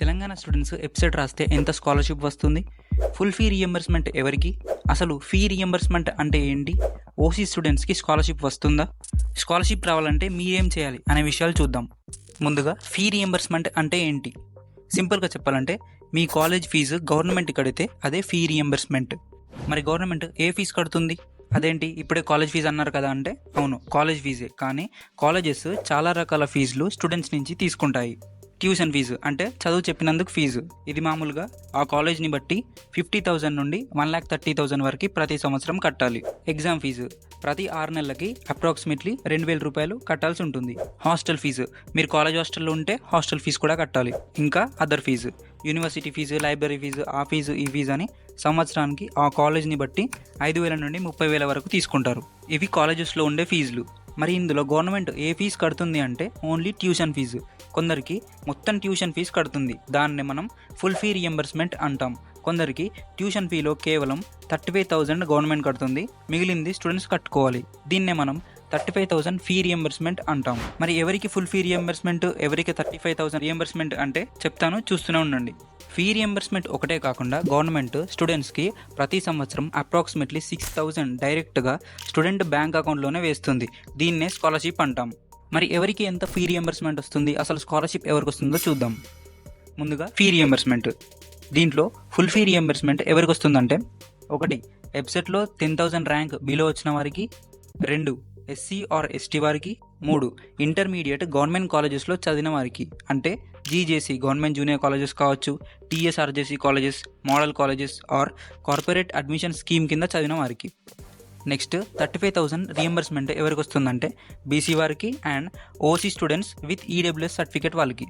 Telangana students website రాస్తే ఎంత scholarship వస్తుంది? ఫుల్ ఫీ రీఎంబర్స్మెంట్ ఎవరికి? అసలు ఫీ రీఎంబర్స్మెంట్ అంటే ఏంటి? ఓసీ స్టూడెంట్స్కి స్కాలర్షిప్ వస్తుందా? స్కాలర్షిప్ రావాలంటే మీరేం చేయాలి అనే విషయాలు చూద్దాం. ముందుగా ఫీ రీఎంబర్స్మెంట్ అంటే ఏంటి? సింపుల్గా చెప్పాలంటే మీ కాలేజ్ ఫీజు గవర్నమెంట్ కడితే అదే ఫీ రీఎంబర్స్మెంట్. మరి గవర్నమెంట్ ఏ ఫీజు కడుతుంది? అదేంటి ఇప్పుడే కాలేజ్ ఫీజు అన్నారు కదా అంటే అవును, కాలేజ్ ఫీజే. కానీ కాలేజెస్ చాలా రకాల ఫీజులు స్టూడెంట్స్ నుంచి తీసుకుంటాయి. ట్యూషన్ ఫీజు అంటే చదువు చెప్పినందుకు ఫీజు. ఇది మామూలుగా ఆ కాలేజ్ని బట్టి 50,000 నుండి 1,30,000 వరకు ప్రతి సంవత్సరం కట్టాలి. ఎగ్జామ్ ఫీజు ప్రతి 6 నెలలకి అప్రాక్సిమేట్లీ 2,000 రూపాయలు కట్టాల్సి ఉంటుంది. హాస్టల్ ఫీజు మీరు కాలేజ్ హాస్టల్లో ఉంటే హాస్టల్ ఫీజు కూడా కట్టాలి. ఇంకా other fees, university fees, library fees, ఆ ఫీజు ఈ ఫీజు అని సంవత్సరానికి ఆ కాలేజ్ని బట్టి 5,000 నుండి 30,000 వరకు తీసుకుంటారు. ఇవి కాలేజెస్లో ఉండే ఫీజులు. మరి ఇందులో గవర్నమెంట్ ఏ ఫీజు కడుతుంది అంటే ఓన్లీ ట్యూషన్ ఫీజు. కొందరికి మొత్తం ట్యూషన్ ఫీజు కడుతుంది, దాన్ని మనం ఫుల్ ఫీ రియంబర్స్మెంట్ అంటాం. కొందరికి ట్యూషన్ ఫీలో కేవలం 35,000 గవర్నమెంట్ కడుతుంది, మిగిలింది స్టూడెంట్స్ కట్టుకోవాలి. దీన్నే మనం 35,000 ఫీ రియంబర్స్మెంట్ అంటాం. మరి ఎవరికి ఫుల్ ఫీ రియంబర్స్మెంట్, ఎవరికి 35,000 రియంబర్స్మెంట్ అంటే చెప్తాను, చూస్తూనే ఉండండి. ఫీ రియంబర్స్మెంట్ ఒకటే కాకుండా గవర్నమెంట్ స్టూడెంట్స్కి ప్రతి సంవత్సరం అప్రాక్సిమేట్లీ 6,000 డైరెక్ట్గా స్టూడెంట్ బ్యాంక్ అకౌంట్లోనే వేస్తుంది. దీన్నే స్కాలర్షిప్ అంటాం. మరి ఎవరికి ఎంత ఫీ రియంబర్స్మెంట్ వస్తుంది, అసలు స్కాలర్షిప్ ఎవరికి వస్తుందో చూద్దాం. ముందుగా ఫీ రియంబర్స్మెంట్. దీంట్లో ఫుల్ ఫీ రియంబర్స్మెంట్ ఎవరికి వస్తుందంటే 1. వెబ్సైట్లో 10,000 ర్యాంక్ బిలో వచ్చిన వారికి. 2. ఎస్సీ ఆర్ ఎస్టీ వారికి. 3. ఇంటర్మీడియట్ గవర్నమెంట్ కాలేజెస్లో చదివిన వారికి, అంటే జీజేసీ గవర్నమెంట్ జూనియర్ కాలేజెస్ కావచ్చు, TSRJC colleges, model colleges are corporate admission scheme కింద చదివిన వారికి. నెక్స్ట్ 35,000 రియంబర్స్మెంట్ ఎవరికి వస్తుందంటే బీసీ వారికి and OC students with EWS certificate వాళ్ళకి.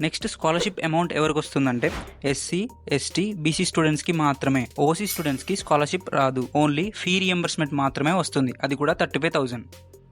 నెక్స్ట్ స్కాలర్షిప్ అమౌంట్ ఎవరికి వస్తుందంటే ఎస్సీ, ఎస్టీ, బీసీ స్టూడెంట్స్కి మాత్రమే. ఓసీ స్టూడెంట్స్కి స్కాలర్షిప్ రాదు, ఓన్లీ ఫీ రియంబర్స్మెంట్ మాత్రమే వస్తుంది, అది కూడా 35,000.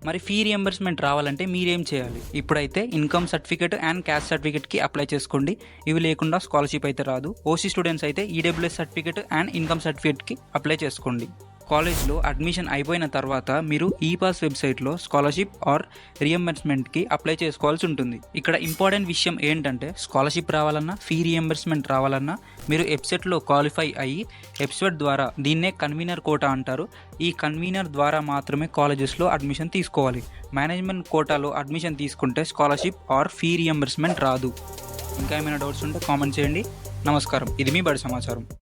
మరి ఫీ రియంబర్స్మెంట్ రావాలంటే మీరేం చేయాలి? ఇప్పుడైతే ఇన్కమ్ సర్టిఫికేట్ అండ్ క్యాస్ట్ సర్టిఫికేట్కి అప్లై చేసుకోండి. ఇవి లేకుండా స్కాలర్షిప్ అయితే రాదు. ఓసీ స్టూడెంట్స్ అయితే ఈడబ్ల్యూఎస్ సర్టిఫికేట్ అండ్ ఇన్కమ్ సర్టిఫికేట్కి అప్లై చేసుకోండి. కాలేజ్లో అడ్మిషన్ అయిపోయిన తర్వాత మీరు ఈపాస్ వెబ్సైట్లో స్కాలర్షిప్ ఆర్ రియంబర్స్మెంట్కి అప్లై చేసుకోవాల్సి ఉంటుంది. ఇక్కడ ఇంపార్టెంట్ విషయం ఏంటంటే స్కాలర్షిప్ రావాలన్నా, ఫీ రియంబర్స్మెంట్ రావాలన్నా మీరు వెబ్సైట్లో క్వాలిఫై అయ్యి వెబ్సైట్ ద్వారా, దీన్నే కన్వీనర్ కోటా అంటారు, ఈ కన్వీనర్ ద్వారా మాత్రమే కాలేజెస్లో అడ్మిషన్ తీసుకోవాలి. మేనేజ్మెంట్ కోటాలో అడ్మిషన్ తీసుకుంటే స్కాలర్షిప్ ఆర్ ఫీ రియంబర్స్మెంట్ రాదు. ఇంకా ఏమైనా డౌట్స్ ఉంటే కామెంట్ చేయండి. నమస్కారం. ఇది మీ బడి సమాచారం.